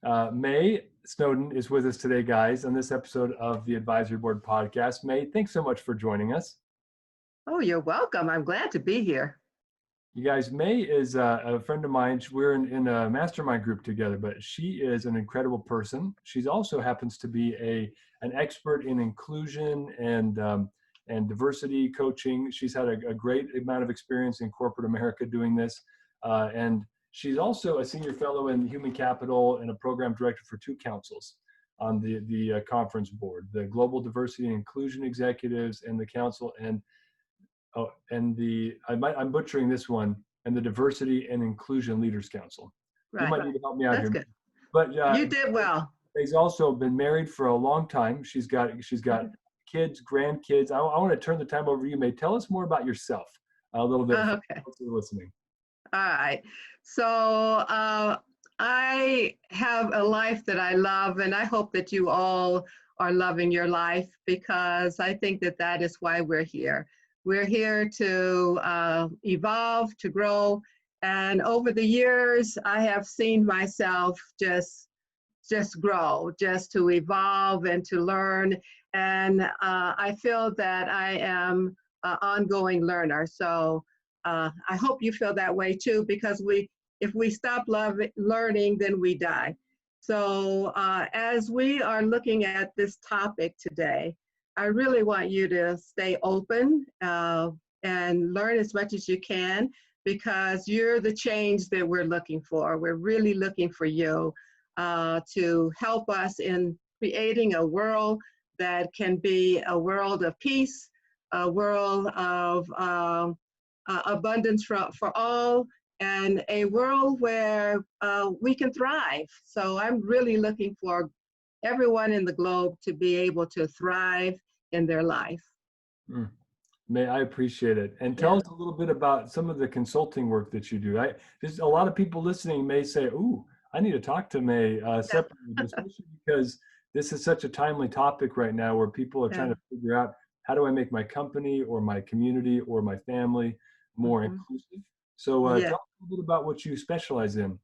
May Snowden is with us today, guys, on this episode of the Advisory Board Podcast. May, thanks so much for joining us. Oh, you're welcome. I'm glad to be here. You guys, May is a friend of mine. We're in a mastermind group together, but she is an incredible person. She also happens to be an expert in inclusion and diversity coaching. She's had a great amount of experience in corporate America doing this. And she's also a senior fellow in human capital and a program director for two councils on the conference board, the Global Diversity and Inclusion Executives and the council, I'm butchering this one, and the Diversity and Inclusion Leaders Council. Right. You might need to help me out. That's here. good. But you did well. She's also been married for a long time. She's got kids, grandkids. I want to turn the time over to you, May. Tell us more about yourself a little bit for those who are listening. All right. So I have a life that I love, and I hope that you all are loving your life, because I think that is why we're here. We're here to evolve, to grow, and over the years, I have seen myself just grow, just to evolve and to learn, and I feel that I am an ongoing learner. So I hope you feel that way too, because if we stop learning, then we die. So as we are looking at this topic today, I really want you to stay open and learn as much as you can, because you're the change that we're looking for. We're really looking for you to help us in creating a world that can be a world of peace, a world of abundance for all, and a world where we can thrive. So I'm really looking for everyone in the globe to be able to thrive in their life. May, I appreciate it. And tell us a little bit about some of the consulting work that you do. There's a lot of people listening may say, ooh, I need to talk to May separately, especially because this is such a timely topic right now where people are trying to figure out, how do I make my company or my community or my family more inclusive? So tell us a little bit about what you specialize in.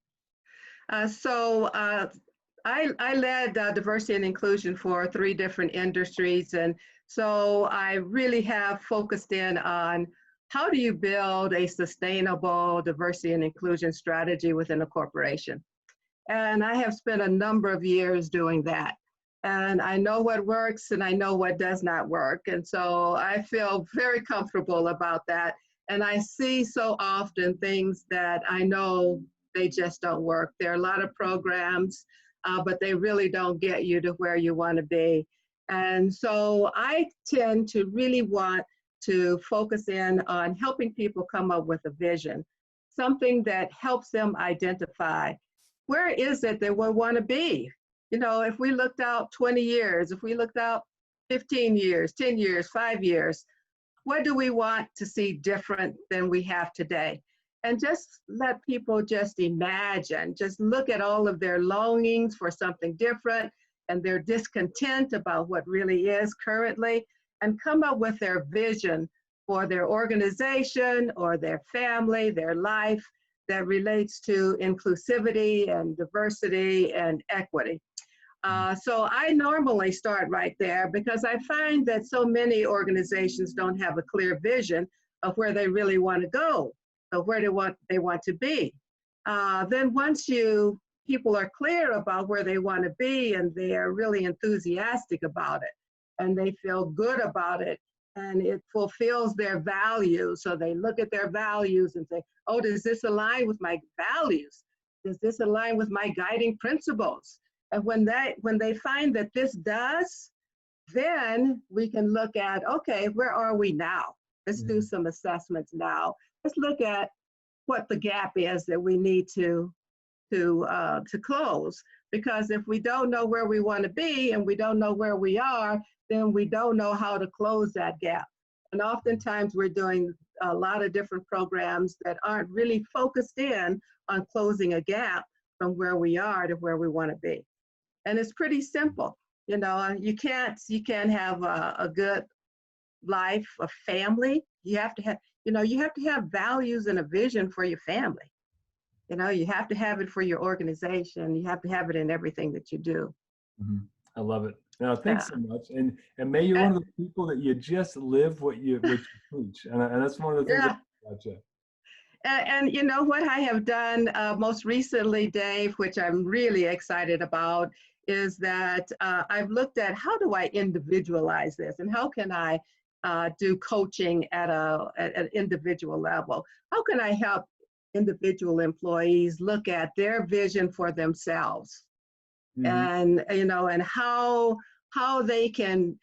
I led diversity and inclusion for 3 different industries. And so I really have focused in on how do you build a sustainable diversity and inclusion strategy within a corporation. And I have spent a number of years doing that. And I know what works and I know what does not work. And so I feel very comfortable about that. And I see so often things that I know they just don't work. There are a lot of programs, but they really don't get you to where you want to be. And so I tend to really want to focus in on helping people come up with a vision, something that helps them identify, where is it that we want to be? You know, if we looked out 20 years, if we looked out 15 years, 10 years, 5 years, what do we want to see different than we have today? And just let people just imagine, just look at all of their longings for something different and their discontent about what really is currently, and come up with their vision for their organization or their family, their life that relates to inclusivity and diversity and equity. So I normally start right there, because I find that so many organizations don't have a clear vision of where they really want to go, of where they want to be. Then once people are clear about where they want to be and they are really enthusiastic about it and they feel good about it and it fulfills their values. So they look at their values and say, oh, does this align with my values? Does this align with my guiding principles? And when they find that this does, then we can look at, okay, where are we now? Let's do some assessments now. Let's look at what the gap is that we need to close. Because if we don't know where we want to be and we don't know where we are, then we don't know how to close that gap. And oftentimes we're doing a lot of different programs that aren't really focused in on closing a gap from where we are to where we want to be. And it's pretty simple. You know, you can't have a good life, a family. You have to have values and a vision for your family. You have to have it for your organization. You have to have it in everything that you do. Mhm. I love it. No, Yeah. thanks so much. And may you're Uh, one of the people that you just live what you preach. And that's one of the things I yeah. love about you. And you know what I have done most recently, Dave, which I'm really excited about, is that I've looked at how do I individualize this and how can I do coaching at an individual level? How can I help individual employees look at their vision for themselves Mhm. and, and how they can,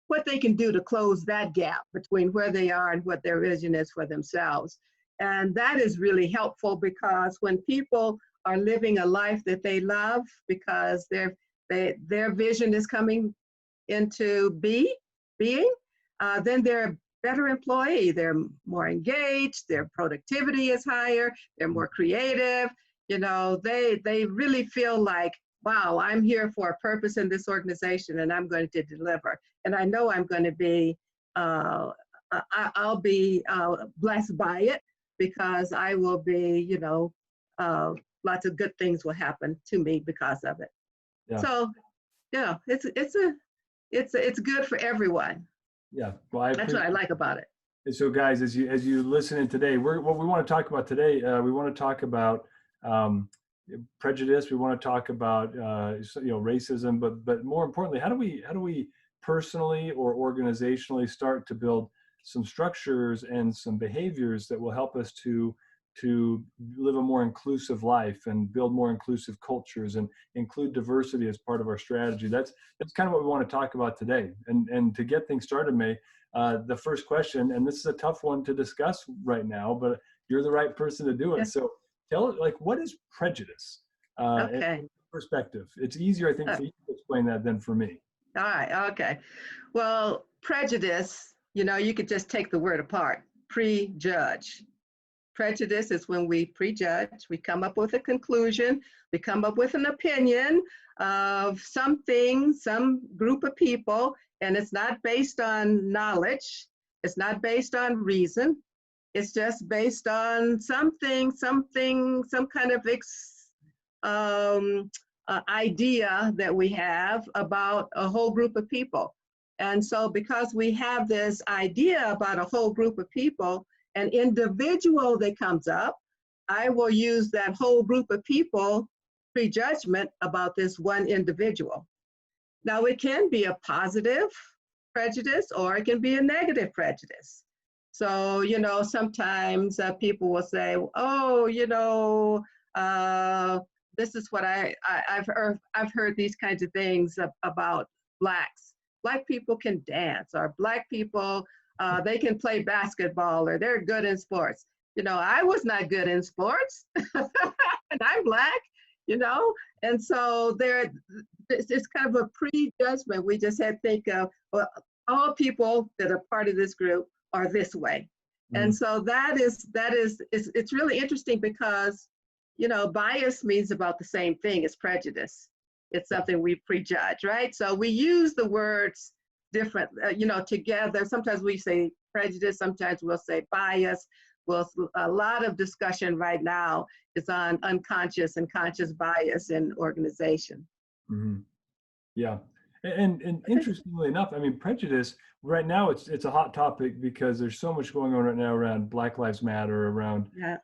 what they can do to close that gap between where they are and what their vision is for themselves. And that is really helpful because when people are living a life that they love because their vision is coming into being, then they're a better employee. They're more engaged, their productivity is higher, they're more creative. They really feel like, wow, I'm here for a purpose in this organization and I'm going to deliver. And I know I'm going to be, I'll be blessed by it because I will be, lots of good things will happen to me because of it. Yeah. So, yeah, it's good for everyone. Yeah. Well, I That's what appreciate I like about it. it. So guys, as you listen in today, what we want to talk about today, we want to talk about um, prejudice. We want to talk about racism, but more importantly, how do we personally or organizationally start to build some structures and some behaviors that will help us to live a more inclusive life and build more inclusive cultures and include diversity as part of our strategy. That's kind of what we want to talk about today. And to get things started, May, the first question, and this is a tough one to discuss right now, but you're the right person to do it. Yeah. So tell it, like, what is prejudice? In Okay. perspective. It's easier, I think, Uh, for you to explain that than for me. all right. Okay. Well, prejudice, you could just take the word apart. Prejudge. Prejudice is when we prejudge, we come up with a conclusion, we come up with an opinion of something, some group of people, and it's not based on knowledge, it's not based on reason, it's just based on something, some kind of idea that we have about a whole group of people. And so because we have this idea about a whole group of people, an individual that comes up, I will use that whole group of people prejudgment about this one individual. Now, it can be a positive prejudice or it can be a negative prejudice. So, sometimes people will say, oh, this is what I've heard these kinds of things about blacks. Black people can dance, or black people, they can play basketball, or they're good in sports. I was not good in sports, and I'm black, and so it's kind of a prejudgment. We just had to think of, well, all people that are part of this group are this way. And Mm. so it's really interesting because, bias means about the same thing as prejudice. It's something we prejudge, right? So we use the words different, together. Sometimes we say prejudice, sometimes we'll say bias. Well, a lot of discussion right now is on unconscious and conscious bias in organization. Hmm. Yeah. And interestingly enough, I mean, prejudice right now, it's a hot topic because there's so much going on right now around Black Lives Matter, around Yeah,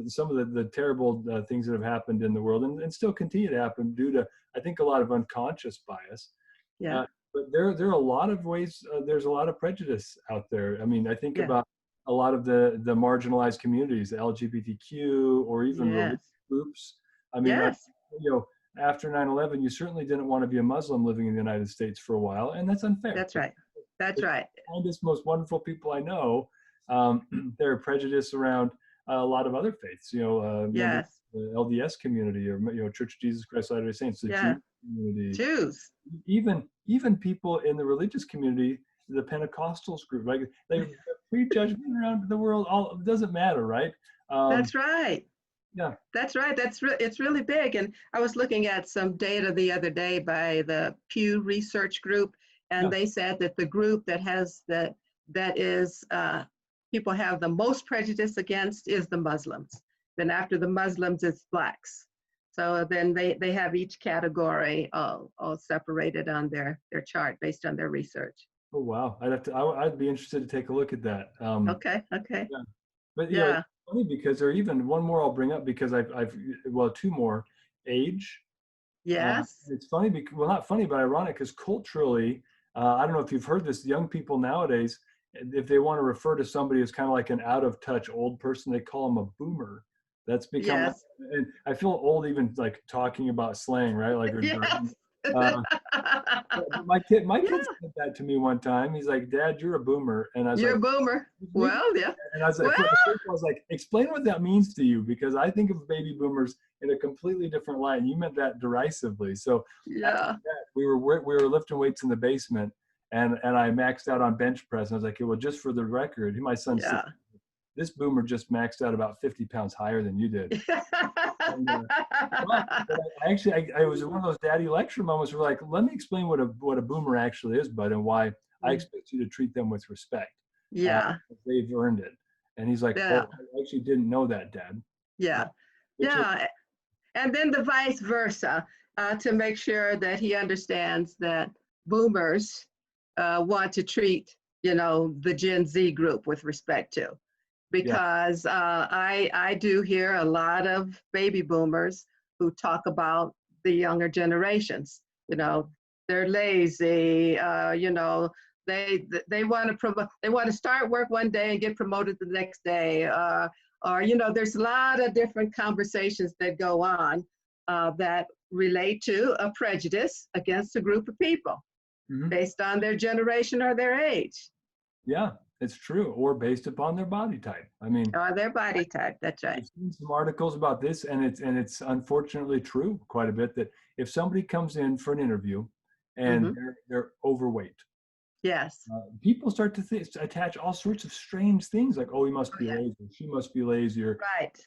some of the terrible things that have happened in the world and still continue to happen due to, I think, a lot of unconscious bias. yeah, Uh, but there are a lot of ways, there's a lot of prejudice out there. I mean, I think yeah, about a lot of the marginalized communities, the LGBTQ, or even religious yes, groups. I mean, yes, you know, after 9/11, you certainly didn't want to be a Muslim living in the United States for a while, and that's unfair. that's right. That's The right. kindest, most wonderful people I know, there are prejudice around a lot of other faiths. Members Yes, of the LDS community, or Church of Jesus Christ of Latter-day Saints, the yeah. Jewish community, Jews. even people in the religious community, the Pentecostals group, like they prejudgment around the world. All it doesn't matter, right? Um, That's right. yeah, That's right. It's really big. And I was looking at some data the other day by the Pew Research Group, and yeah, they said that the group that is people have the most prejudice against is the Muslims. Then after the Muslims, it's blacks. So then they have each category all separated on their chart based on their research. Oh wow, I'd be interested to take a look at that. Okay, okay. Yeah. But it's Yeah, funny because there even one more I'll bring up because I've well, two more. Age. yes, It's funny because, well, not funny, but ironic because culturally, I don't know if you've heard this. Young people nowadays, if they want to refer to somebody as kind of like an out of touch old person, they call them a boomer. That's become, yes, and I feel old even like talking about slang, right? Like, yes. uh, but my kid Yeah, said that to me one time. He's like, "Dad, you're a boomer," and I was you're a like, boomer. "Me?" Well, yeah. And I was like, Well, first I was like, "Explain what that means to you," because I think of baby boomers in a completely different light. And you meant that derisively. So after yeah, that, we were lifting weights in the basement, and I maxed out on bench press. And I was like, "Well, just for the record, my son's yeah. 6. This boomer just maxed out about 50 pounds higher than you did." And, but I was one of those daddy lecture moments where like, let me explain what a boomer actually is, bud, and why I expect you to treat them with respect. Uh, Yeah, they've earned it. And he's like, yeah, "Oh, I actually didn't know that, Dad." Uh, yeah, which is, yeah. And then the vice versa, to make sure that he understands that boomers want to treat, the Gen Z group with respect to. yeah, Because I do hear a lot of baby boomers who talk about the younger generations. They're lazy. They want to they want to start work one day and get promoted the next day. Or there's a lot of different conversations that go on that relate to a prejudice against a group of people mhm, based on their generation or their age yeah, it's true. Or based upon their body type. I mean, or their body type. That's right. I've seen some articles about this, and it's unfortunately true quite a bit that if somebody comes in for an interview and Hmm. they're overweight, Yes. people start to attach all sorts of strange things like, "Oh, he must Oh, be yeah. lazy, she must be lazy," or Right.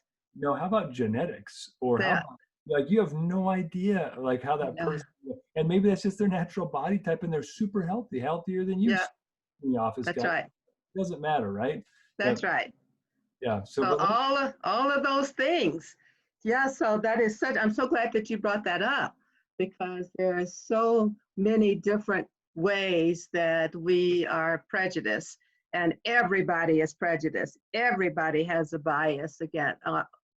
how about genetics, or how Yeah. about like you have no idea like how that Yeah. person, and maybe that's just their natural body type, and they're super healthy, healthier than you Yeah. in the office That's guy. right. Doesn't matter, right? That's But right. yeah, so So but let me, all of those things. Yeah. So that is such. I'm so glad that you brought that up because there are so many different ways that we are prejudiced, and everybody is prejudiced. Everybody has a bias again,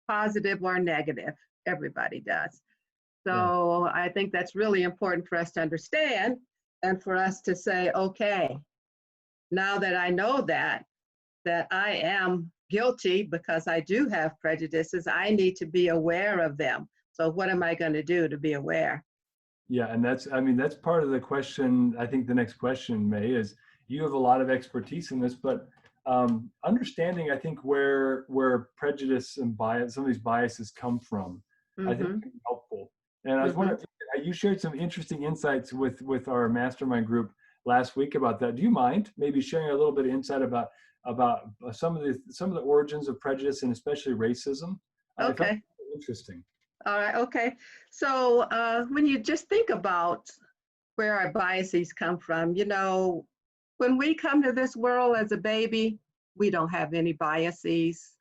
positive or negative. Everybody does. yeah, So I think that's really important for us to understand and for us to say, okay, now that I know that I am guilty because I do have prejudices, I need to be aware of them. So what am I going to do to be aware? yeah, and that's part of the question. I think the next question, May, is you have a lot of expertise in this, but understanding, I think, where prejudice and bias, some of these biases come from, I think Mm-hmm. can be helpful. And I was Mm-hmm. wondering, if you shared some interesting insights with our mastermind group last week about that. Do you mind maybe sharing a little bit of insight about some of the origins of prejudice and especially racism? I found Okay. it interesting. All right. Okay. So when you just think about where our biases come from, when we come to this world as a baby, we don't have any biases.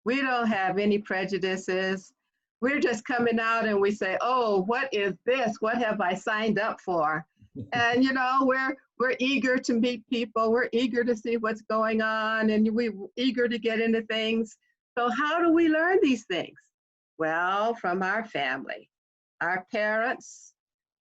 We don't have any prejudices. We're just coming out and we say, "Oh, what is this? What have I signed up for?" And we're eager to meet people. We're eager to see what's going on, and we're eager to get into things. So how do we learn these things? Well, from our family, our parents,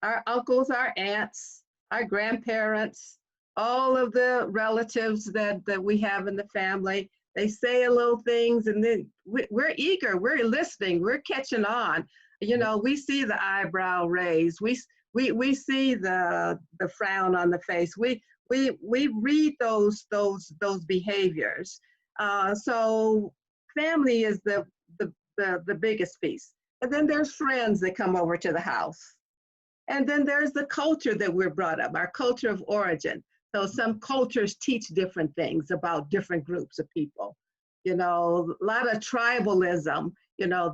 our uncles, our aunts, our grandparents, all of the relatives that we have in the family. They say a little things, and then we're eager, we're listening, we're catching on. Yeah, We see the eyebrow raised, we see the frown on the face. We read those behaviors. So family is the biggest piece. And then there's friends that come over to the house. And then there's the culture that we're brought up, our culture of origin. So some cultures teach different things about different groups of people. A lot of tribalism.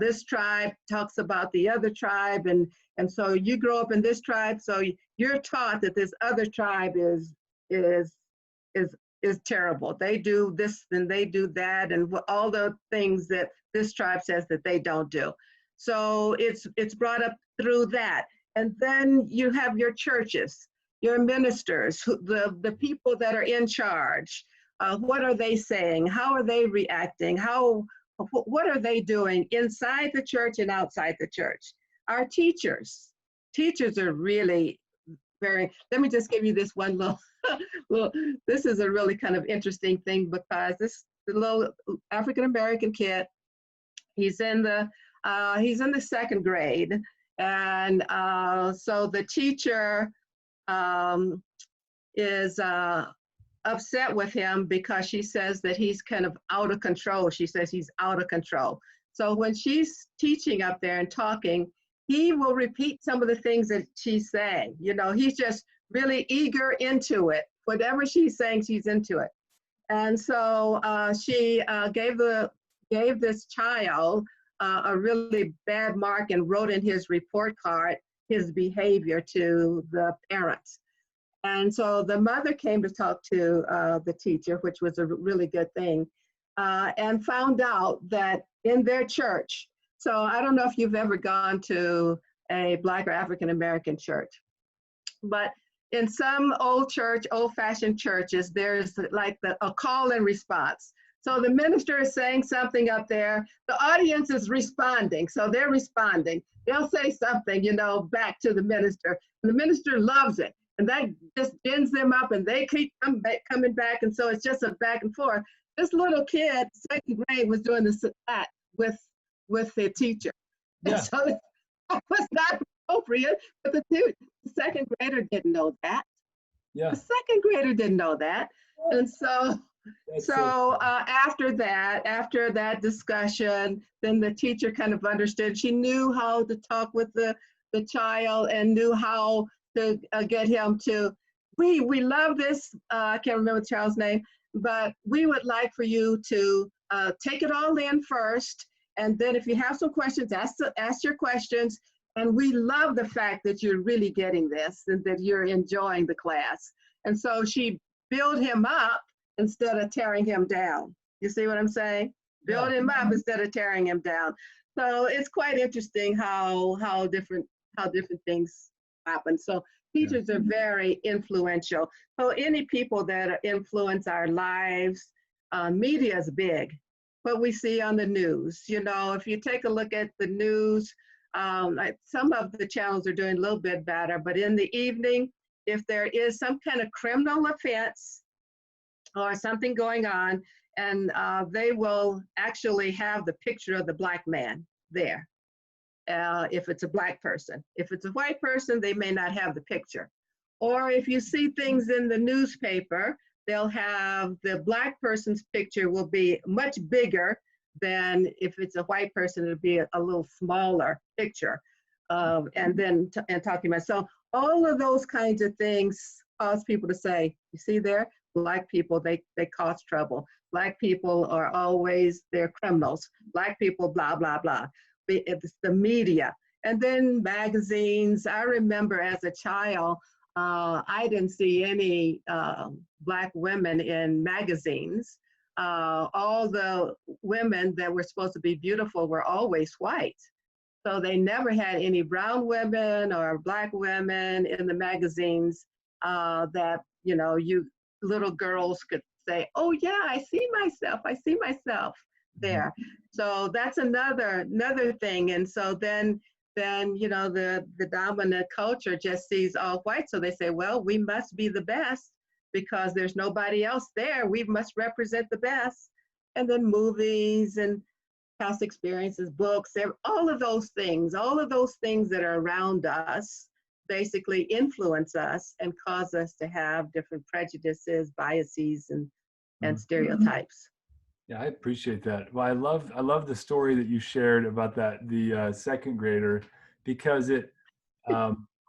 This tribe talks about the other tribe, and so you grow up in this tribe, so you're taught that this other tribe is is terrible. They do this and they do that, and all the things that this tribe says that they don't do. So it's brought up through that. And then you have your churches, your ministers, the people that are in charge. What are they saying? How are they reacting? What are they doing inside the church and outside the church? Our teachers are really very, let me just give you this one little, little, this is a really kind of interesting thing because this the little African-American kid, he's in the second grade. And so the teacher um, is upset with him because she says that he's kind of out of control. She says he's out of control. So when she's teaching up there and talking, he will repeat some of the things that she's saying. You know, he's just really eager into it. Whatever she's saying, she's into it. And so she gave this child a really bad mark and wrote in his report card his behavior to the parents. And so the mother came to talk to the teacher, which was a really good thing, and found out that in their church, so I don't know if you've ever gone to a Black or African American church, but in some old-fashioned churches, there's like a call and response. So the minister is saying something up there, the audience is responding. So they're responding. They'll say something, you know, back to the minister. And the minister loves it. And that just gins them up and they keep coming back. And so it's just a back and forth. This little kid, second grade, was doing that with the teacher. Yeah. And so that was not appropriate, but the second grader didn't know that. Yeah. The second grader didn't know that. And so after that discussion, then the teacher kind of understood. She knew how to talk with the child and knew how to get him to, we love this, I can't remember the child's name, but we would like for you to take it all in first. And then if you have some questions, ask your questions. And we love the fact that you're really getting this and that you're enjoying the class. And so she built him up instead of tearing him down. You see what I'm saying? Build him up instead of tearing him down. So it's quite interesting how different things happen. So teachers are very influential. So any people that influence our lives, media is big. What we see on the news, you know, if you take a look at the news, some of the channels are doing a little bit better, but in the evening, if there is some kind of criminal offense or something going on, and they will actually have the picture of the Black man there, if it's a Black person. If it's a white person, they may not have the picture. Or if you see things in the newspaper, they'll have the Black person's picture will be much bigger than if it's a white person, it'll be a little smaller picture. And then talking about, so all of those kinds of things cause people to say, you see there, Black people, they cause trouble. Black people are always, they're criminals. Black people, blah, blah, blah. It's the media. And then magazines. I remember as a child, I didn't see any Black women in magazines. All the women that were supposed to be beautiful were always white. So they never had any brown women or Black women in the magazines that, you know, you little girls could say, oh yeah, I see myself there. So that's another thing. And so then you know, the dominant culture just sees all white. So they say, well, we must be the best because there's nobody else there. We must represent the best. And then movies and past experiences, books, all of those things that are around us basically influence us and cause us to have different prejudices, biases, and stereotypes. Yeah, I appreciate that. Well, I love the story that you shared about the second grader, because it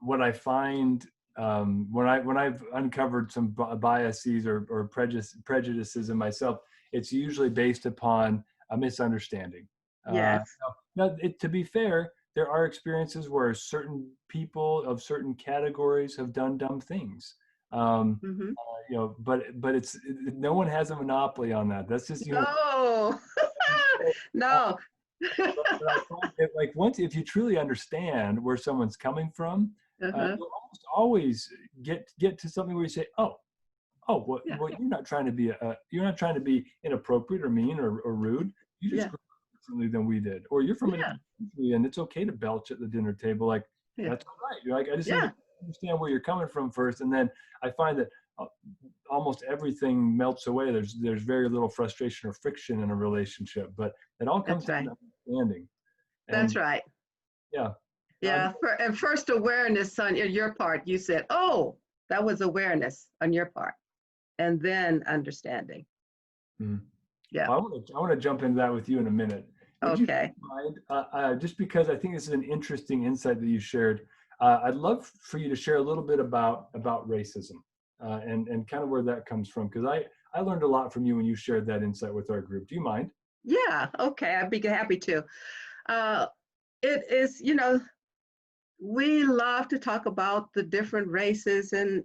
what I find when I've uncovered some biases or prejudices in myself, it's usually based upon a misunderstanding. Yes. Now, to be fair, there are experiences where certain people of certain categories have done dumb things. Um, Hmm. but no one has a monopoly on that. That's just No, no. but I find that, like, once if you truly understand where someone's coming from, Uh-huh. you'll almost always get to something where you say, oh, Yeah, well, you're not trying to be inappropriate or mean or rude. You just yeah, grew up differently than we did, or you're from a yeah, different country, and it's okay to belch at the dinner table. Like, yeah, that's all right. You're like, I just need yeah. to understand where you're coming from first, and then I find that uh, almost everything melts away. There's very little frustration or friction in a relationship, but it all comes That's down right. to understanding. That's And right. yeah, Yeah. And first awareness on your part, you said, oh, that was awareness on your part, and then understanding. mm. Yeah. I want to jump into that with you in a minute. Would you Okay. mind, just because I think this is an interesting insight that you shared, I'd love for you to share a little bit about racism and kind of where that comes from, because I learned a lot from you when you shared that insight with our group. Do you mind? Yeah. Okay. I'd be happy to. Uh, it is, we love to talk about the different races and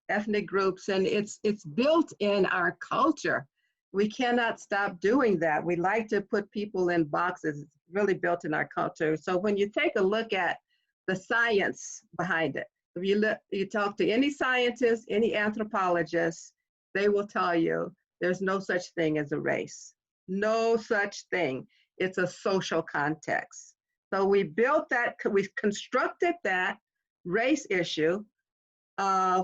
ethnic groups, and it's built in our culture. We cannot stop doing that. We like to put people in boxes. It's really built in our culture. So when you take a look at the science behind it, if you talk to any scientist, any anthropologist, they will tell you there's no such thing as a race. No such thing. It's a social context. So we built that, we constructed that race issue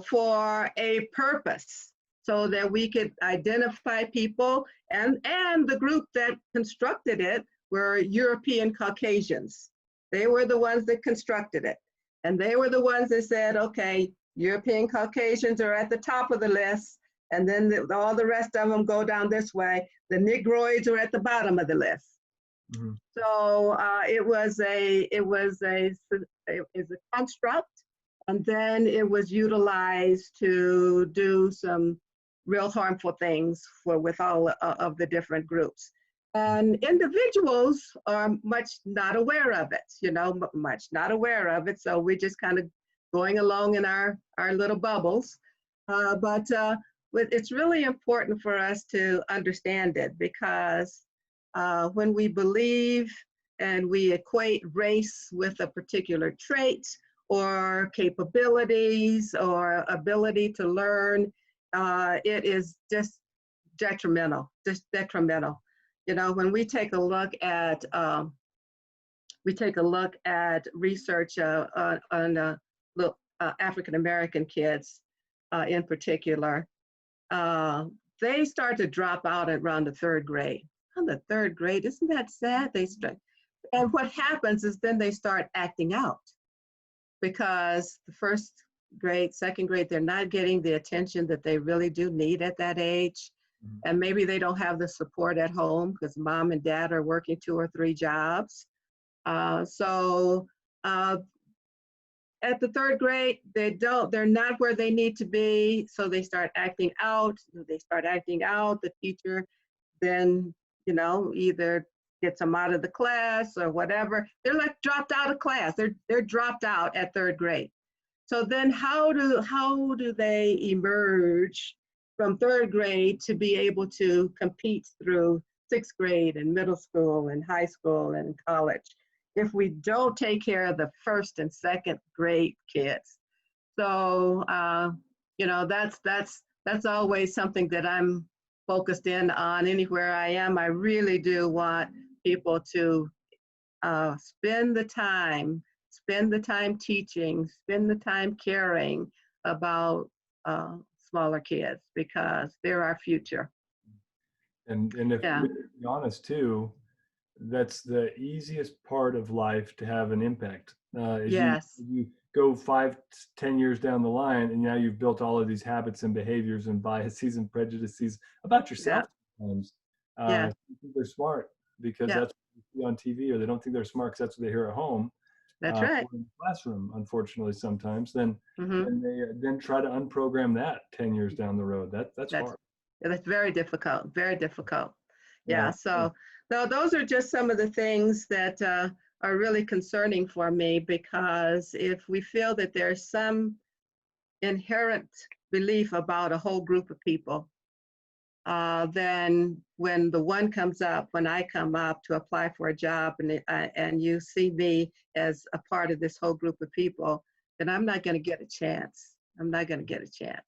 for a purpose so that we could identify people, and the group that constructed it were European Caucasians. They were the ones that constructed it. And they were the ones that said, okay, European Caucasians are at the top of the list, and then all the rest of them go down this way. The Negroids are at the bottom of the list. Mhm. So it was a construct, and then it was utilized to do some real harmful things with all of the different groups. And individuals are much not aware of it, much not aware of it. So we're just kind of going along in our little bubbles. But it's really important for us to understand it, because when we believe and we equate race with a particular trait or capabilities or ability to learn, it is just detrimental. When we take a look at research on African American kids in particular, uh, they start to drop out around the third grade. On the third grade, isn't that sad? And what happens is then they start acting out, because the first grade, second grade, they're not getting the attention that they really do need at that age. Mhm. And maybe they don't have the support at home because mom and dad are working 2 or 3 jobs. So at the third grade, they're not where they need to be. So they start acting out. The teacher then, either gets them out of the class or whatever. They're like dropped out of class. They're dropped out at third grade. So then how do they emerge from third grade to be able to compete through sixth grade and middle school and high school and college if we don't take care of the first and second grade kids? So that's always something that I'm focused in on anywhere I am. I really do want people to spend the time teaching, spend the time caring about smaller kids, because they're our future. And if Yeah. we're be honest too, that's the easiest part of life to have an impact. Is Yes. you go 5 to 10 years down the line, and now you've built all of these habits and behaviors and biases and prejudices about Yeah. yourself sometimes. Yeah. You think they're smart because Yeah. that's what you see on TV, or they don't think they're smart because that's what they hear at home, That's right. or in the classroom. Unfortunately, sometimes Hmm. then they then try to unprogram that 10 years down the road. That's That's hard. that's very difficult. Very difficult. Yeah. Yeah. So those are just some of the things that are really concerning for me, because if we feel that there's some inherent belief about a whole group of people, then when the one comes up, when I come up to apply for a job, and you see me as a part of this whole group of people, then I'm not going to get a chance. I'm not going to get a chance.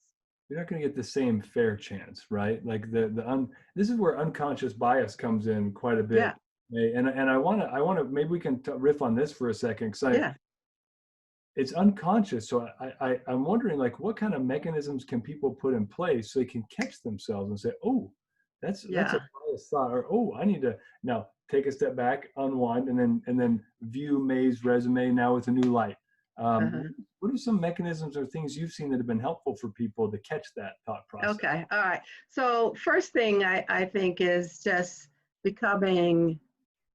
You're not going to get the same fair chance, right? Like this is where unconscious bias comes in quite a bit. Yeah, And I want to maybe we can riff on this for a second, because yeah, it's unconscious. So I'm wondering, like, what kind of mechanisms can people put in place so they can catch themselves and say, oh, that's a yeah. biased thought, or oh, I need to now take a step back, unwind, and then view May's resume now with a new light. Uh-huh. What are some mechanisms or things you've seen that have been helpful for people to catch that thought process? Okay, all right. So first thing I think is just becoming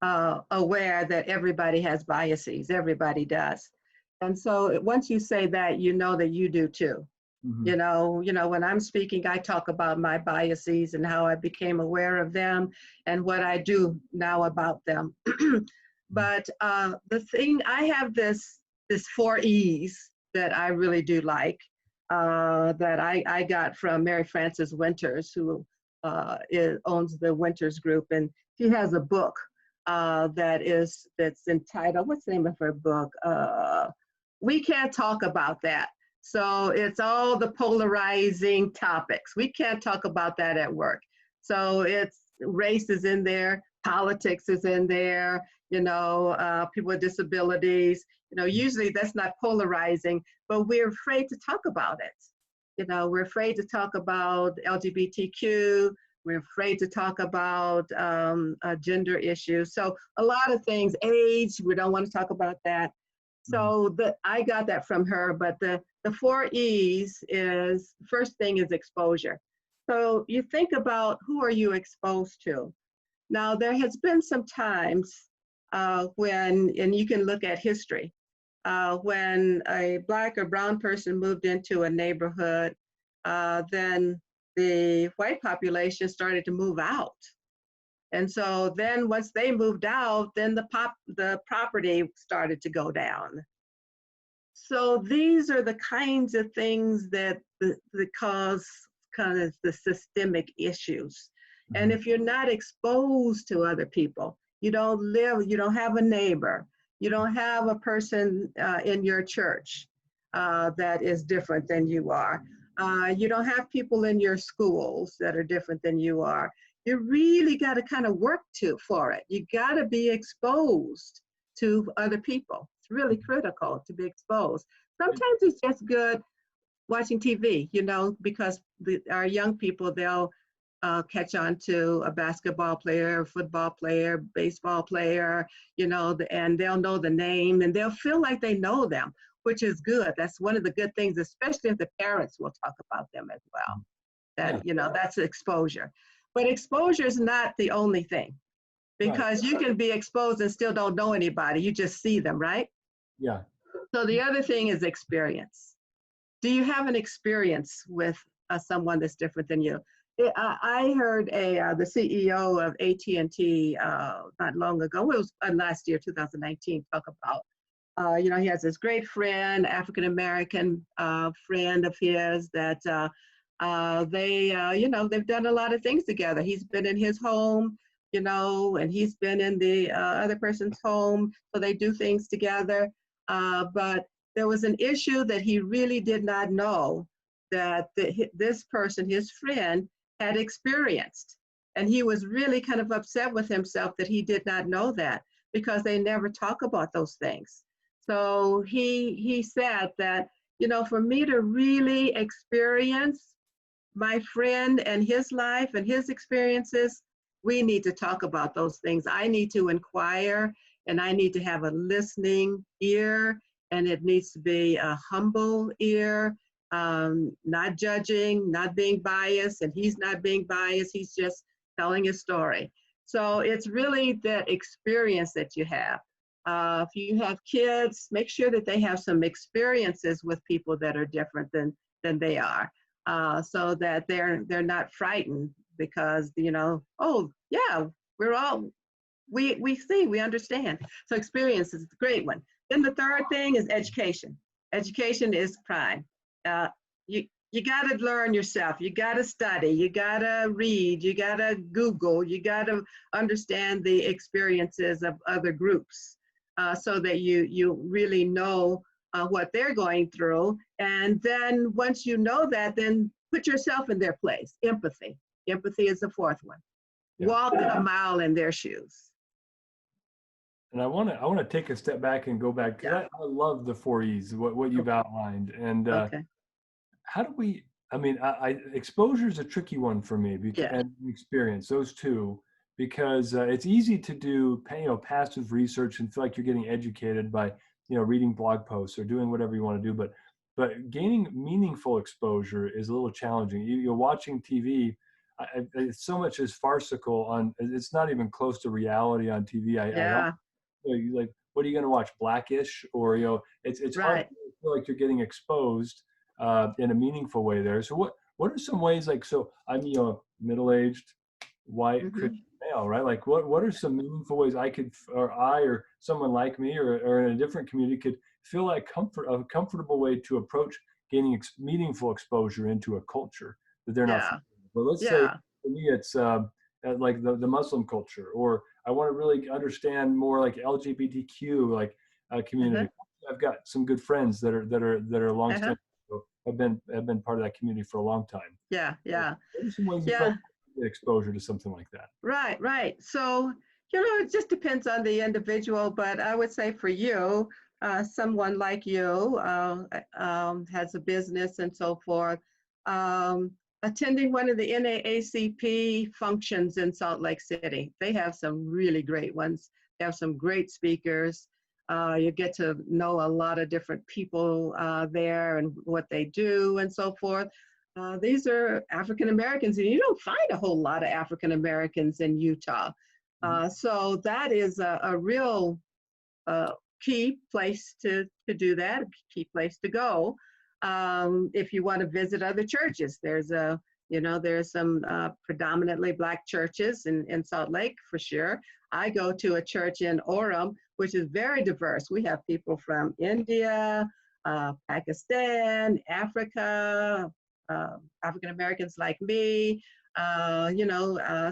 aware that everybody has biases. Everybody does. And so once you say that, you know that you do too. Hmm. When I'm speaking, I talk about my biases and how I became aware of them and what I do now about them. But the thing, I have this 4 E's that I really do like, that I got from Mary Frances Winters, who owns the Winters Group, and she has a book that's entitled, what's the name of her book? We Can't Talk About That. So it's all the polarizing topics. We can't talk about that at work. So it's race is in there, politics is in there, people with disabilities. Usually that's not polarizing, but we're afraid to talk about it. We're afraid to talk about LGBTQ. We're afraid to talk about gender issues. So a lot of things, age, we don't want to talk about that. So I got that from her, but the 4 E's is, first thing is exposure. So you think about, who are you exposed to? Now, there has been some times when, and you can look at history, when a Black or brown person moved into a neighborhood, then the white population started to move out. And so then once they moved out, then the property started to go down. So these are the kinds of things that cause kind of the systemic issues. And if you're not exposed to other people, you don't have a neighbor, you don't have a person in your church that is different than you are. You don't have people in your schools that are different than you are. You really got to kind of work for it. You got to be exposed to other people. It's really critical to be exposed. Sometimes it's just good watching TV, because our young people, they'll catch on to a basketball player, football player, baseball player, and they'll know the name and they'll feel like they know them, which is good. That's one of the good things, especially if the parents will talk about them as well. That's exposure. But exposure is not the only thing, because you can be exposed and still don't know anybody. You just see them, right? Yeah. So the other thing is experience. Do you have an experience with someone that's different than you? I heard the CEO of AT&T not long ago, it was last year, 2019, talk about, he has this great friend, African-American friend of his that they've done a lot of things together. He's been in his home, and he's been in the other person's home, so they do things together. But there was an issue that he really did not know that this person, his friend, had experienced. And he was really kind of upset with himself that he did not know that, because they never talk about those things. So he said that, for me to really experience my friend and his life and his experiences, we need to talk about those things. I need to inquire, and I need to have a listening ear, and it needs to be a humble ear, not judging, not being biased, and he's not being biased, he's just telling his story. So it's really that experience that you have. If you have kids, make sure that they have some experiences with people that are different than they are, so that they're not frightened, because, oh yeah, we see, we understand. So experience is a great one. Then the third thing is education. Education is prime. you got to learn yourself. You got to study. You got to read. You got to Google. You got to understand the experiences of other groups, so that you really know what they're going through. And then once you know that, then put yourself in their place. Empathy. Empathy is the fourth one. Yeah. Walk a mile in their shoes. And I want to take a step back and go back, because Yeah. I love the four E's, what you've outlined. And Okay. how do we, I mean, exposure is a tricky one for me, because, Yeah. and experience, those two, because it's easy to do, passive research and feel like you're getting educated by, reading blog posts or doing whatever you want to do. But gaining meaningful exposure is a little challenging. You're watching TV. It's so much is farcical it's not even close to reality on TV. Yeah. Like, what are you going to watch, Blackish? Or it's hard Right. to feel like you're getting exposed in a meaningful way there. So what are some ways, like, so I'm middle-aged white Mm-hmm. Christian male, right? Like, what are some meaningful ways or someone like me or in a different community could feel like a comfortable way to approach gaining meaningful exposure into a culture that they're not Yeah. familiar with? But let's say Yeah. for me it's like the Muslim culture, or I want to really understand more like LGBTQ, like Uh-huh. community. I've got some good friends that are Uh-huh. longstanding, have been part of that community for a long time. Yeah. So Yeah. what are some ways you feel Yeah. like you get exposure to something like that? Right. Right. So, it just depends on the individual, but I would say for you, someone like you has a business and so forth. Um, Attending one of the NAACP functions in Salt Lake City. They have some really great ones. They have some great speakers. You get to know a lot of different people there and what they do and so forth. These are African Americans, and you don't find a whole lot of African Americans in Utah. Mhm. So that is a real uh, key place to do that, a key place to go. If you want to visit other churches, there's some predominantly Black churches in Salt Lake for sure. I go to a church in Orem, which is very diverse. We have people from India, Pakistan, Africa, African Americans like me.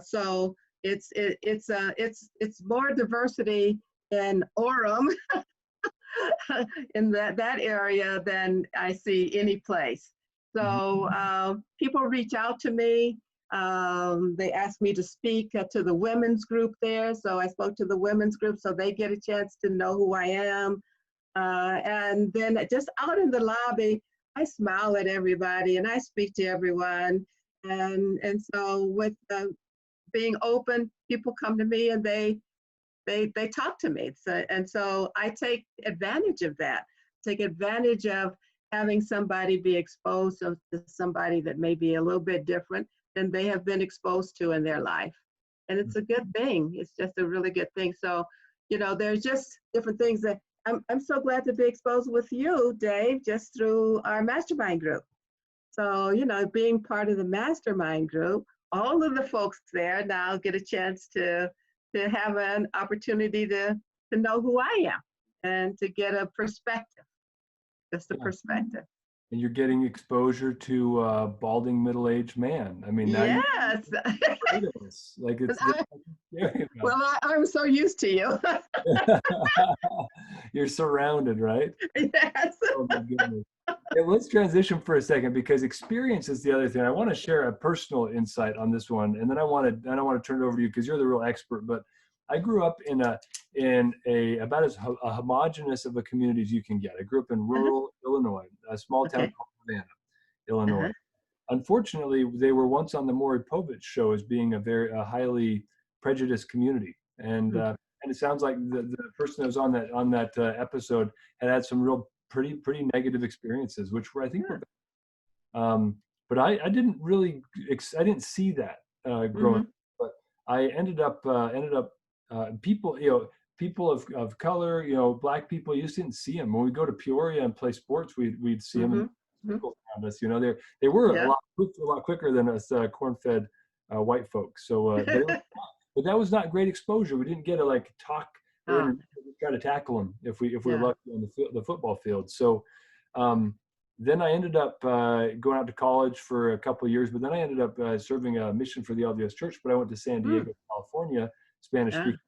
So it's more diversity in Orem in that area than I see any place. Mhm. So people reach out to me. They asked me to speak to the women's group there. So I spoke to the women's group so they get a chance to know who I am. And then just out in the lobby, I smile at everybody and I speak to everyone. And so with being open, people come to me and they talk to me. And so I take advantage of that. Take advantage of having somebody be exposed to somebody that may be a little bit different than they have been exposed to in their life. And it's a good thing. It's just a really good thing. So, there's just different things that I'm so glad to be exposed with you, Dave, just through our mastermind group. So, being part of the mastermind group, all of the folks there now get a chance to have an opportunity to know who I am and to get a perspective, just a Yeah. perspective. And you're getting exposure to a balding middle-aged man. I mean, now you're Yes. afraid of this. Like, it's scary about Well, I'm so used to you. it. You're surrounded, right? Yes. Oh my goodness. Yeah, let's transition for a second, because experience is the other thing. I want to share a personal insight on this one, and then I want to turn it over to you because you're the real expert. But I grew up in about as a homogenous of a community as you can get. I grew up in Uh-huh. rural Illinois, a small town Okay. called Savannah, Illinois. Uh-huh. Unfortunately, they were once on the Maury Povich show as being a highly prejudiced community, and it sounds like the person that was on that episode had some real pretty negative experiences, which I think were Yeah. bad. But I didn't really I didn't see that growing Mm-hmm. up. But I ended up people, people of color, Black people, you just didn't see them. When we go to Peoria and play sports, we'd see them in Mm-hmm. Mm-hmm. circles around us. They were Yeah. a lot quicker than us corn-fed white folks. So, but that was not great exposure. We didn't get to like talk or Ah, try to tackle them if we were yeah. lucky on the football field. So, um, then I ended up going out to college for a couple of years, but then I ended up serving a mission for the LDS Church. But I went to San Mm. Diego, California, Spanish Yeah. speaking.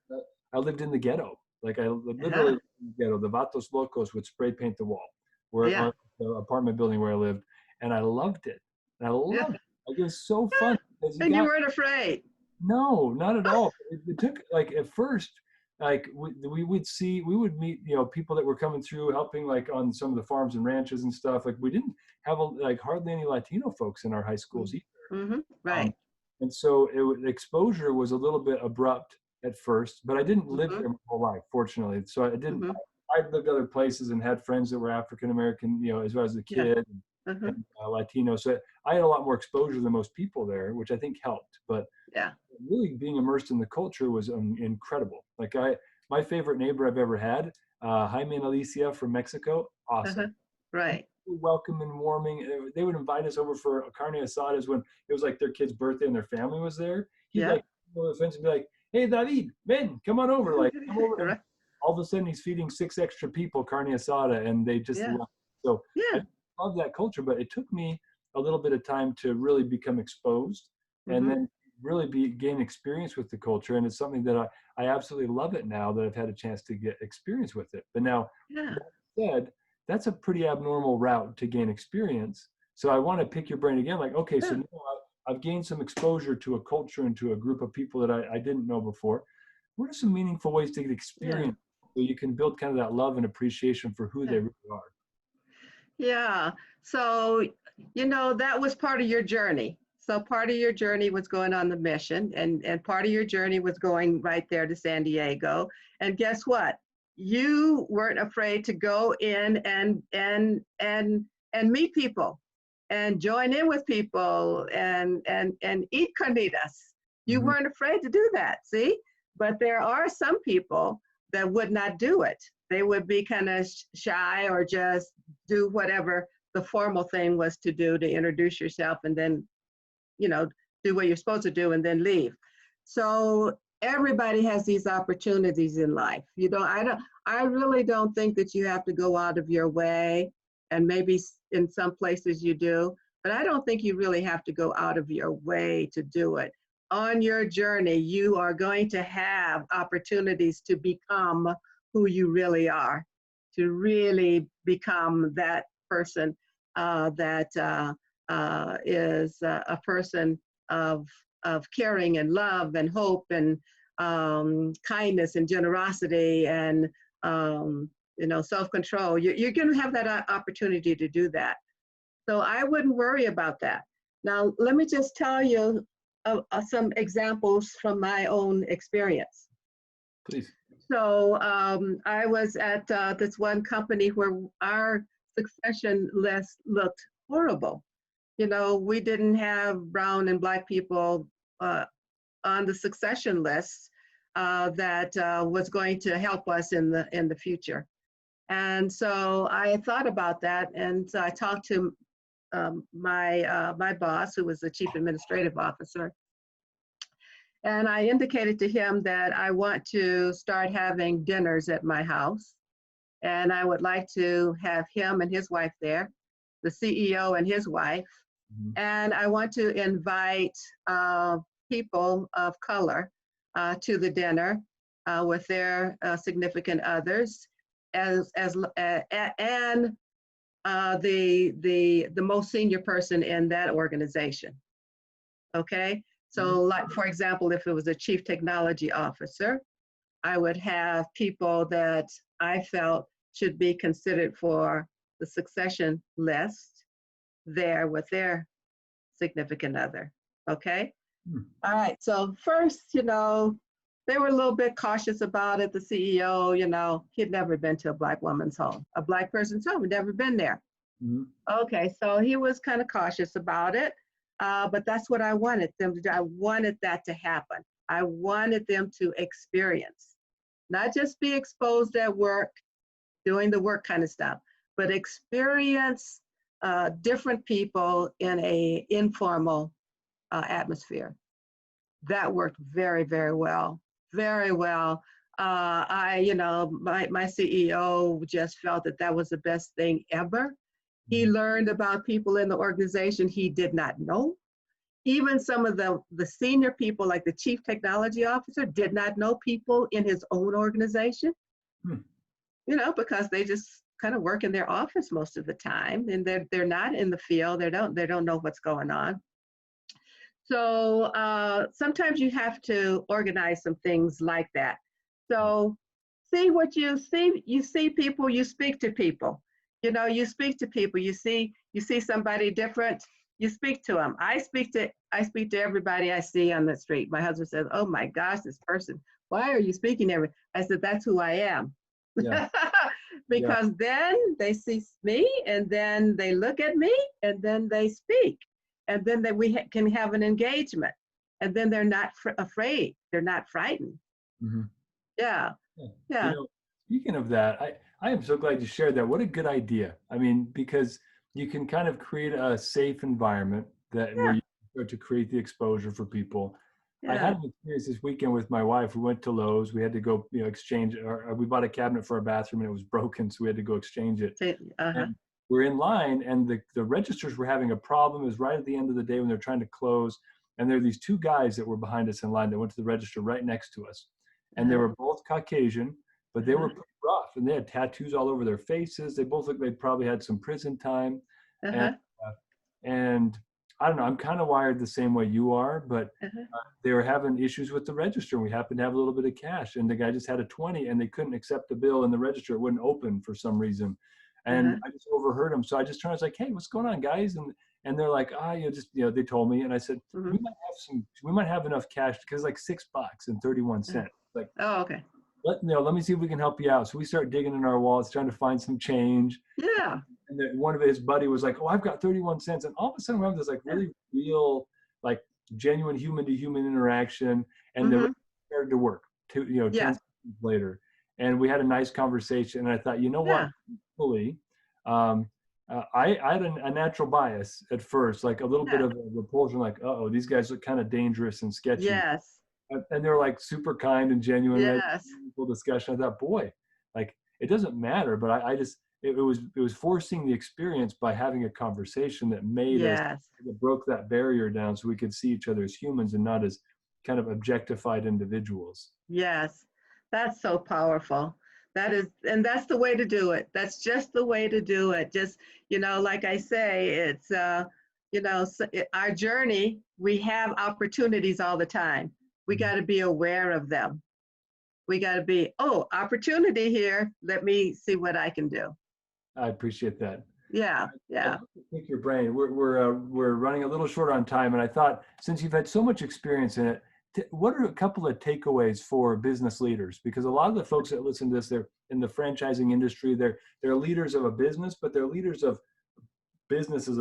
I lived in the ghetto. Like I literally Yeah. lived in the ghetto. The Vatos Locos would spray paint the wall where Yeah. on the apartment building where I lived, and I loved it. And I Yeah. loved it. Like it was so fun because you And you got weren't afraid. no, not at all. It took like at first, like we would meet, people that were coming through helping like on some of the farms and ranches and stuff. Like we didn't have like hardly any Latino folks in our high schools either. Mm-hmm. Um, Right. and so exposure was a little bit abrupt at first, but I didn't live Mm-hmm. there my whole life, fortunately. So I didn't. Mm-hmm. I lived other places and had friends that were African American, as well as a Yeah. kid Mm-hmm. and Latino. So I had a lot more exposure than most people there, which I think helped. But Yeah. really being immersed in the culture was incredible. Like my favorite neighbor I've ever had, Jaime and Alicia from Mexico, Uh-huh. awesome. Right. Welcome and warming. They would invite us over for carne asadas when it was like their kid's birthday and their family was there. He'd Yeah. like go to the fence and be like, "Hey, David, Ben, come on over." Like, come over. And Right. all of a sudden, he's feeding 6 extra people carne asada, and they just Yeah. love it. So I Yeah. love that culture, but it took me a little bit of time to really become exposed and Mm-hmm. then really gain experience with the culture. And it's something that I absolutely love it now that I've had a chance to get experience with it. But now, Yeah. that said, that's a pretty abnormal route to gain experience. So I want to pick your brain again, like, okay, so Yeah. now I've gained some exposure to a culture and to a group of people that I didn't know before. What are some meaningful ways to get Yeah. experience so you can build kind of that love and appreciation for who Yeah. they really are? Yeah. So, that was part of your journey. So part of your journey was going on the mission, and part of your journey was going right there to San Diego. And guess what? You weren't afraid to go in and meet people and join in with people and eat carnitas. You Mm-hmm. weren't afraid to do that, see? But there are some people that would not do it. They would be kind of shy or just do whatever the formal thing was to do to introduce yourself and then, do what you're supposed to do and then leave. So everybody has these opportunities in life. I really don't think that you have to go out of your way, and maybe in some places you do, but I don't think you really have to go out of your way to do it. On your journey, you are going to have opportunities to become who you really are, to really become that person that is a person of caring and love and hope and kindness and generosity and self-control. You're going to have that opportunity to do that. So I wouldn't worry about that. Now, let me just tell you some examples from my own experience. Please. So I was at this one company where our succession list looked horrible. We didn't have brown and black people on the succession list that was going to help us in the future. And so I thought about that, and so I talked to my boss, who was the chief administrative officer, and I indicated to him that I want to start having dinners at my house, and I would like to have him and his wife there, the CEO and his wife, Mm-hmm. and I want to invite people of color to the dinner with their significant others, and the most senior person in that organization. Okay, so like for example, if it was a chief technology officer, I would have people that I felt should be considered for the succession list there with their significant other. Okay. Mm-hmm. All right. So first, they were a little bit cautious about it. The CEO, he'd never been to a black woman's home, a black person's home, he'd never been there. Mm-hmm. Okay. So he was kind of cautious about it. But that's what I wanted them to do. I wanted that to happen. I wanted them to experience, not just be exposed at work, doing the work kind of stuff, but experience different people in a informal atmosphere. That worked very, very well, very well. My CEO just felt that that was the best thing ever. He learned about people in the organization he did not know. Even some of the senior people, like the chief technology officer, did not know people in his own organization, Hmm. because they just kind of work in their office most of the time, and they're not in the field. They don't know what's going on. So sometimes you have to organize some things like that. So see what you see. You see people. You speak to people. You speak to people. You see somebody different. You speak to them. I speak to everybody I see on the street. My husband says, "Oh my gosh, this person. Why are you speaking to everyone?" I said, "That's who I am." Yeah. Yeah. Because then they see me, and then they look at me, and then they speak, and then can have an engagement, and then they're not afraid. They're not frightened. Mhm. Yeah, Yeah. yeah, Speaking of that, I am so glad you shared that. What a good idea. I mean, because you can kind of create a safe environment where yeah, you start to create the exposure for people. I yeah. had an experience this weekend with my wife. We went to Lowe's. We had to go, exchange, or we bought a cabinet for our bathroom and it was broken, so we had to go exchange it. Uh-huh. And we're in line, and the registers were having a problem. It was right at the end of the day when they're trying to close. And there are these two guys that were behind us in line that went to the register right next to us. And they Uh-huh. were both Caucasian, but they were Uh-huh. pretty rough, and they had tattoos all over their faces. They both looked like they probably had some prison time. And, Uh-huh. uh, and I don't know, I'm kind of wired the same way you are, but Uh-huh. they were having issues with the register. We happened to have a little bit of cash, and the guy just had a 20, and they couldn't accept the bill in the register. It wouldn't open for some reason. And Uh-huh. I just overheard them. So I just turned, I was like, "Hey, what's going on, guys?" And they're like, they told me. And I said, Mhm. we might have enough cash, because like $6 and 31 Uh-huh. cents. Like, Oh, okay. let me see if we can help you out. So we start digging in our wallets, trying to find some change. Yeah. And then one of his buddy was like, "Oh, I've got 31 cents." And all of a sudden we have this like Yeah. really real, like genuine human to human interaction. And the Mm-hmm. started to work 10 Yeah. seconds later. And we had a nice conversation. And I thought, you know what, Yeah. fully, I had a natural bias at first, like a little bit Yeah. of a repulsion, like, "Uh-oh, these guys look kind of dangerous and sketchy." Yes. And they're like super kind and genuine. We had Yes. a meaningful discussion. I thought, boy, like it doesn't matter, but I just it was forcing the experience by having a conversation that made us, Yes. that broke that barrier down, so we could see each other as humans and not as kind of objectified individuals. Yes. That's so powerful. And that's the way to do it. That's just the way to do it. Just, like I say, it's, our journey, we have opportunities all the time. We Mhm. got to be aware of them. We got to be, oh, opportunity here. Let me see what I can do. I appreciate that. Yeah. I'd Yeah. love to pick your brain. We're running a little short on time, and I thought, since you've had so much experience in it, what are a couple of takeaways for business leaders? Because a lot of the folks that listen to this, they're in the franchising industry. They're leaders of a business, but they're leaders of businesses,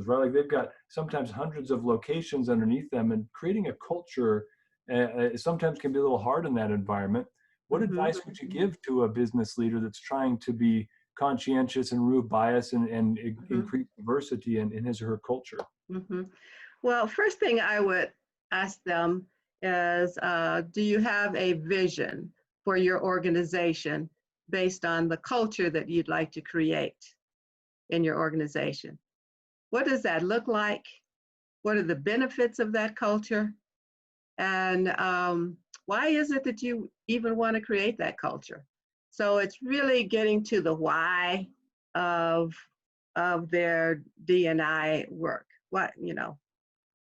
right? Like they've got sometimes hundreds of locations underneath them, and creating a culture sometimes can be a little hard in that environment. What Mm-hmm. advice would you give to a business leader that's trying to be conscientious and remove bias and Mm-hmm. increase diversity in his or her culture? Mm-hmm. Well, first thing I would ask them is, do you have a vision for your organization based on the culture that you'd like to create in your organization? What does that look like? What are the benefits of that culture? And why is it that you even want to create that culture? So it's really getting to the why of their D&I work.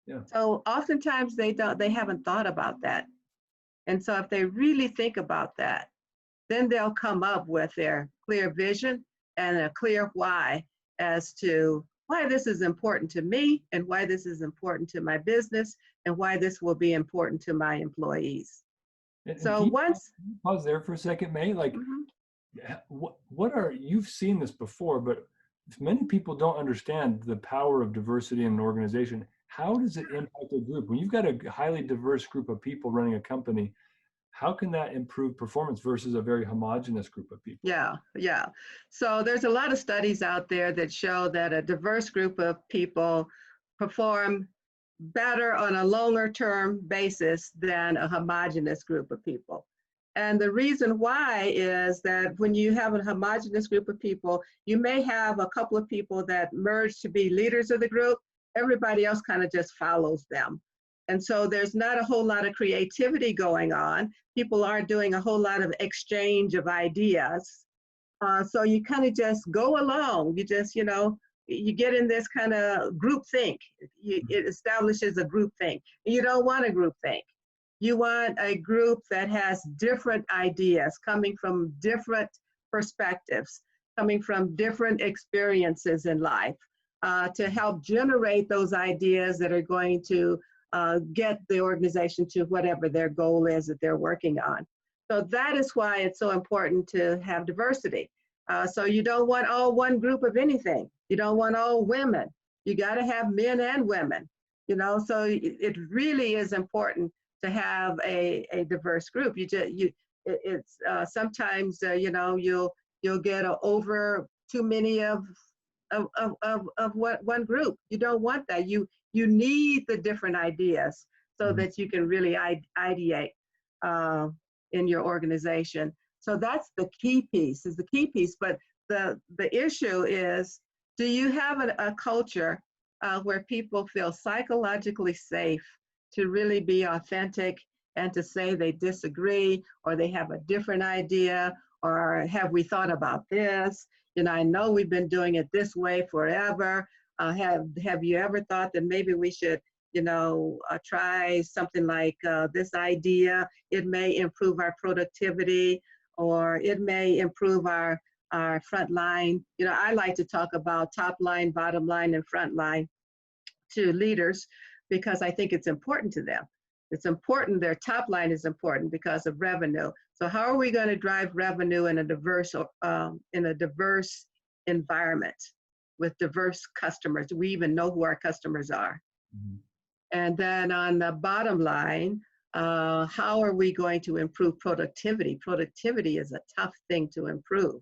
Yeah. So oftentimes they haven't thought about that. And so if they really think about that, then they'll come up with their clear vision and a clear why as to why this is important to me and why this is important to my business and why this will be important to my employees. And So can once, you pause there for a second, May? Like, mhm, you've seen this before, but many people don't understand the power of diversity in an organization. How does it impact a group? When you've got a highly diverse group of people running a company, how can that improve performance versus a very homogenous group of people? yeah, yeah. So there's a lot of studies out there that show that a diverse group of people perform better on a longer term basis than a homogenous group of people. And the reason why is that when you have a homogeneous group of people, you may have a couple of people that merge to be leaders of the group. Everybody else kind of just follows them. And so there's not a whole lot of creativity going on. People aren't doing a whole lot of exchange of ideas. So you kind of just go along. You just, you get in this kind of group think. It establishes a group think. You don't want a group think. You want a group that has different ideas coming from different perspectives, coming from different experiences in life to help generate those ideas that are going to get the organization to whatever their goal is that they're working on. So that is why it's so important to have diversity. So you don't want all one group of anything. You don't want all women. You got to have men and women, so it really is important to have a diverse group. Sometimes you'll get over too many of what one group. You don't want that. You need the different ideas so that you can really ideate in your organization. So that's the key piece. But the issue is, do you have a culture where people feel psychologically safe to really be authentic and to say they disagree or they have a different idea, or have we thought about this? I know we've been doing it this way forever. Have you ever thought that maybe we should, try something like this idea? It may improve our productivity, or it may improve our front line. I like to talk about top line, bottom line, and front line to leaders, because I think it's important to them. It's important, their top line is important because of revenue. So how are we going to drive revenue in a diverse environment with diverse customers? We even know who our customers are. Mm-hmm. And then on the bottom line, how are we going to improve productivity? Productivity is a tough thing to improve.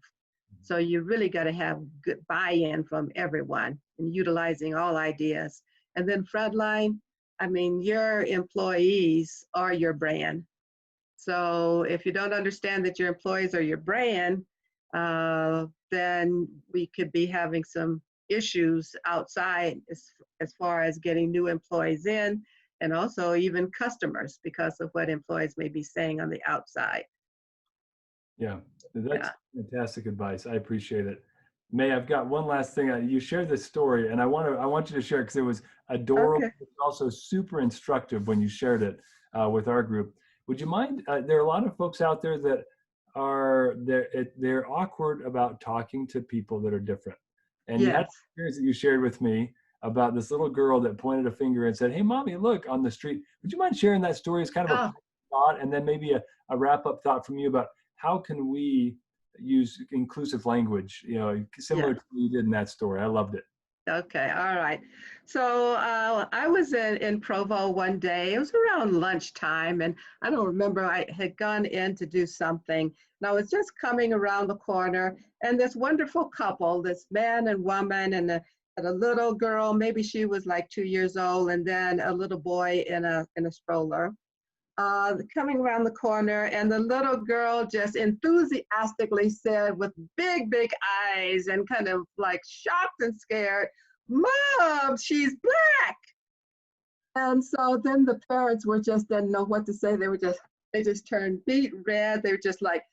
So you really got to have good buy-in from everyone and utilizing all ideas. And then frontline, your employees are your brand. So if you don't understand that your employees are your brand, then we could be having some issues outside as far as getting new employees in, and also even customers because of what employees may be saying on the outside. Yeah, that's fantastic advice. I appreciate it. May, I've got one last thing. You shared this story, and I want you to share it because it was adorable. Okay. It's also super instructive when you shared it with our group. Would you mind? There are a lot of folks out there that are they're awkward about talking to people that are different. And yes. You had an experience that you shared with me about this little girl that pointed a finger and said, "Hey, mommy, look," on the street. Would you mind sharing that story? It's kind of a thought, and then maybe a wrap-up thought from you about how can we use inclusive language, similar to what you did in that story. I loved it. Okay, all right. So I was in Provo one day. It was around lunchtime, and I don't remember, I had gone in to do something. And I was just coming around the corner, and this wonderful couple, this man and woman, and a little girl, maybe she was like 2 years old, and then a little boy in a stroller. Coming around the corner, and the little girl just enthusiastically said with big, big eyes and kind of like shocked and scared, "Mom, she's Black." And so then the parents didn't know what to say. They just turned beet red. They were just like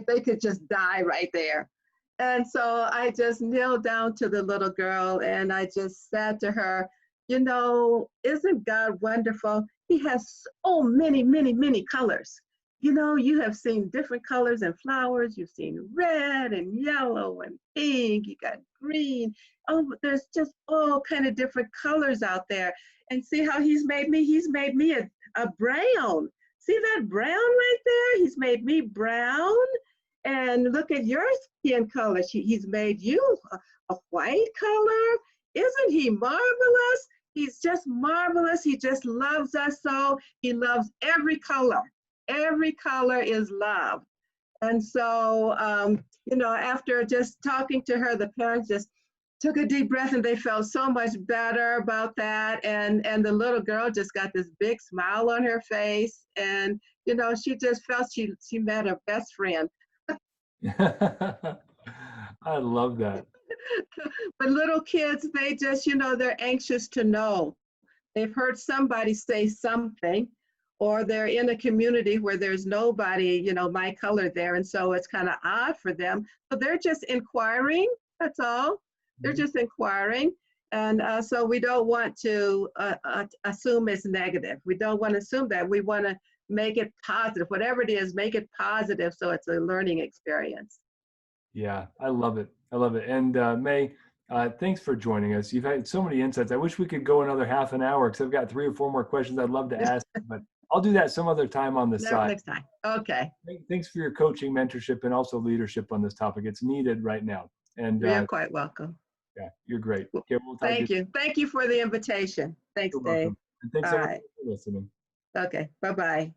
they could just die right there. And so I just kneeled down to the little girl and I just said to her, "Isn't God wonderful? He has so many, many, many colors. You have seen different colors and flowers. You've seen red and yellow and pink. You got green. Oh, there's just all kind of different colors out there. And see how he's made me? He's made me a brown. See that brown right there? He's made me brown. And look at your skin color. He's made you a white color. Isn't he marvelous? He's just marvelous. He just loves us so. He loves every color. Every color is love." And so, after just talking to her, the parents just took a deep breath and they felt so much better about that. And the little girl just got this big smile on her face. And, she just felt she met her best friend. I love that. But little kids, they just, they're anxious to know. They've heard somebody say something, or they're in a community where there's nobody, my color there. And so it's kind of odd for them. So they're just inquiring. That's all. They're Mhm. just inquiring. And so we don't want to assume it's negative. We don't want to assume that. We want to make it positive. Whatever it is, make it positive so it's a learning experience. Yeah, I love it. I love it. And May, thanks for joining us. You've had so many insights. I wish we could go another half an hour because I've got 3 or 4 more questions I'd love to ask, but I'll do that some other time on the side. Next time. Okay. Thanks for your coaching, mentorship, and also leadership on this topic. It's needed right now. And You're quite welcome. yeah, you're great. Well, Okay, we'll talk to you. thank you. Thank you for the invitation. Thanks, You're Dave. welcome. And thanks All everyone right. for listening. Okay. Bye-bye.